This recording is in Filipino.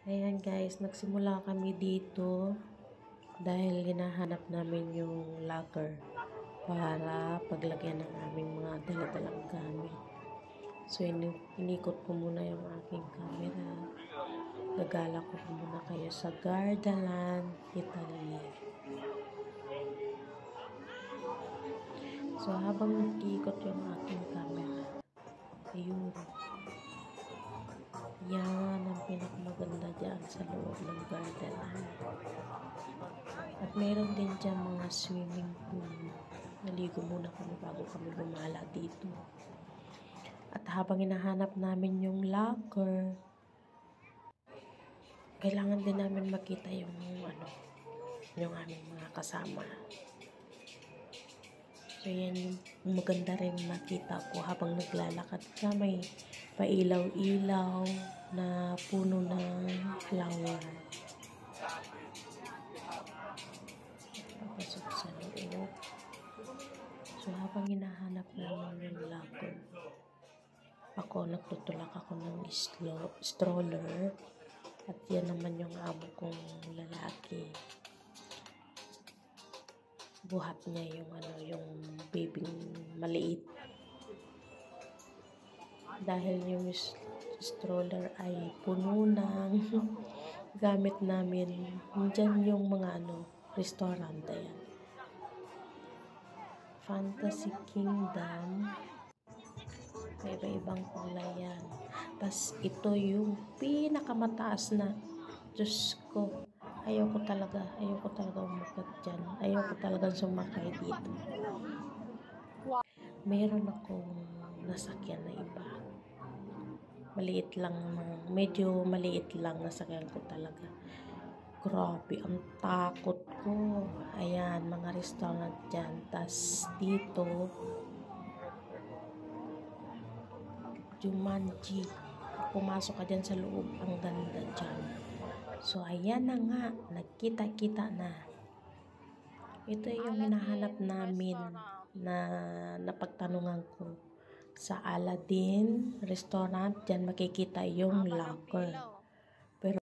Ayan guys, nagsimula kami dito dahil hinahanap namin yung locker para paglagyan ng aming mga dala-dalang gamit. So, inikot ko muna yung aking camera. Gagala ko muna kayo sa Gardaland, Italy. So, habang nag-iikot yung aking camera, ayun. Yan ang pinakamaganda dyan sa loob ng Gardaland. At meron din dyan mga swimming pool. Naligo muna kami bago kami gumala dito. At habang hinahanap namin yung locker, kailangan din namin makita yung aming mga kasama. So yan yung maganda rin makita ko habang naglalakad ka. May pailaw-ilaw na puno ng flower. Papasok sa loob. So habang hinahanap namin yung locker, nagtutulak ako ng stroller. At yan naman yung amo kong lalaki. Buhat niya yung babyng maliit. Dahil yung stroller ay puno ng gamit namin. Diyan yung mga restaurant. Ayan. Fantasy Kingdom. May iba-ibang kulay yan. Tapos ito yung pinakamataas na. Diyos ko. Ayoko talaga umakyat dyan. Ayoko talagang sumakay dito. Meron akong nasakyan na iba. Medyo maliit lang nasakyan ko talaga. Grabe, ang takot ko. Ayan, mga restaurant dyan. Tas dito, Jumanji. Pumasok ka dyan sa loob. Ang ganda dyan. So, ayan na nga. Nagkita-kita na. Ito yung hinahanap namin na napagtanungan ko. Sa Aladdin Restaurant, dyan makikita yung locker.